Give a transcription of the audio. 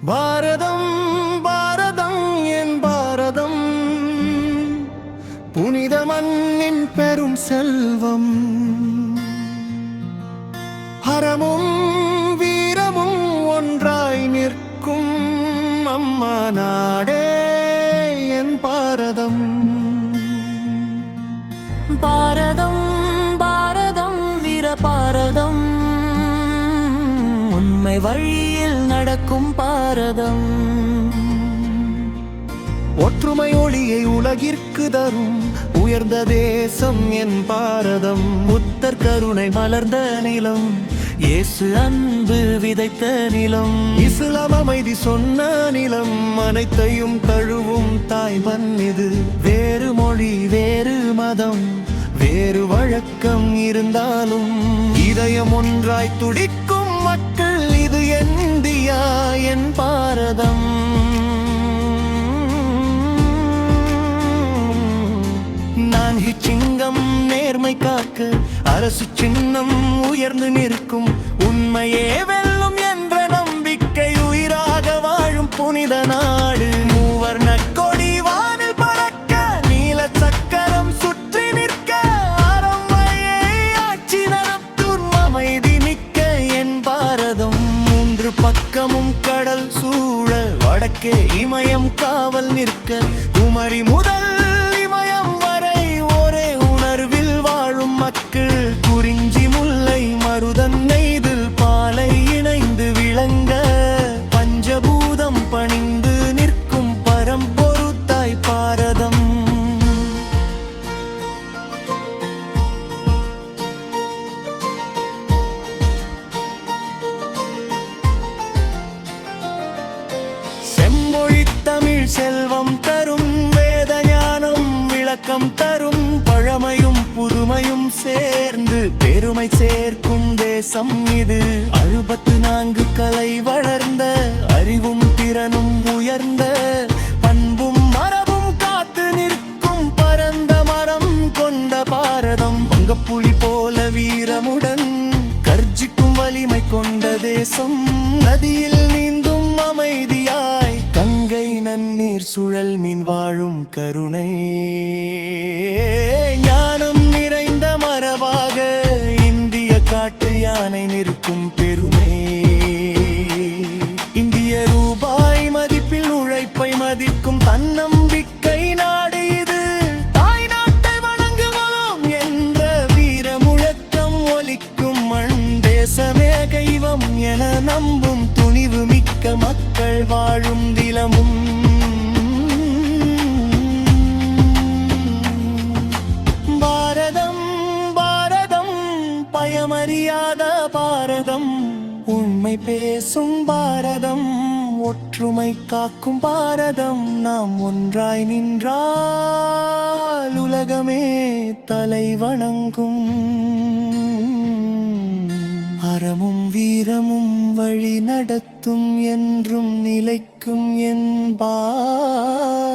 பாரதம் பாரதம் என் பாரதம், புனித மண்ணின் பெரும் செல்வம். ஹரமும் வீரமும் ஒன்றாய் நிற்கும் அம்மா நாடே என் பாரதம். பாரதம் பாரதம் வீர பாரதம், உண்மை வழியில் நடக்கும் பாரதம். ஒற்றுமை ஒளியை உலகிற்கு தரும் உயர்ந்த தேசம் என் பாரதம். புத்தர் கருணை மலர்ந்த நிலம், இயேசு அன்பு விதைத்த நிலம், இஸ்லாம் அமைதி சொன்ன நிலம், அனைத்தையும் தழுவும் தாய் மண் இது. வேறு மொழி வேறு மதம் வேறு வழக்கம் இருந்தாலும் இதயம் ஒன்றாய் துடிக்கும் மக்கள் இது இந்தியா என் பாரதம். நான் சிங்கம் நேர்மை காக்க அரசு சின்னம் உயர்ந்து நிற்கும், உண்மையே வெல்லும் என்ற நம்பிக்கை உயிராக வாழும் புனித நாடு. மூவர்ண கொடி வானில் பறக்க நீல சக்கரம் சுற்றி நிற்க, அறமையை ஆட்சி நடத்தும் அமைதி மிக்க என் பாரதம். மூன்று பக்கமும் கடல் சூழ வடக்கே இமயம் காவல் நிற்க, குமரி முதல் இமயம் வரை ஒரே உணர்வில் வாழும் மக்கள். குறிஞ்சி முல்லை மருதன் நெய்தில் பாலை இணைந்து விளங்க, பஞ்சபூதம் பணிந்து நிற்கும் பரம்பொருத்தாய் பாரதம். செம்மொழி தமிழ் செல்வம் தரும், வேத ஞானம் விளக்கம் தரும், பழமையும் புதுமையும் சேர்ந்து பெருமை சேர்க்கும் தேசம் இது. 64 கலை வளர்ந்த, அறிவும் திறனும் உயர்ந்த, பண்பும் மரபும் காத்து நிற்கும் பரந்த மரம் கொண்ட பாரதம். வங்கப்புலி போல வீரமுடன் கர்ஜிக்கும் வலிமை கொண்ட தேசம், நதியில் நீந்தும் அமைதியாய் கங்கை நன்னீர் சுழல் மீன் வாழும் கருணை. ஞானம் நிறைந்த மரபாக இந்திய காட்டு யானை நிற்கும் பெருமை. இந்திய ரூபாய் மதிப்பில் உழைப்பை மதிக்கும் தன்னம்பிக்கை நாடு இது. தாய் நாட்டை வணங்குவோம் என்ற வீர முழக்கம் ஒலிக்கும் மண், தேசமே தெய்வம் என நம்பும் துணிவு மிக்க மக்கள் வாழும் திலமும். பாரதம் பாரதம் பயமறியாத பாரதம், உண்மை பேசும் பாரதம், ஒற்றுமை காக்கும் பாரதம். நாம் ஒன்றாய் நின்றால் உலகமே தலை வணங்கும். அறமும் வீரமும் வழி நடத்தும், என்றும் நிலைக்கும் என் பாரதம்.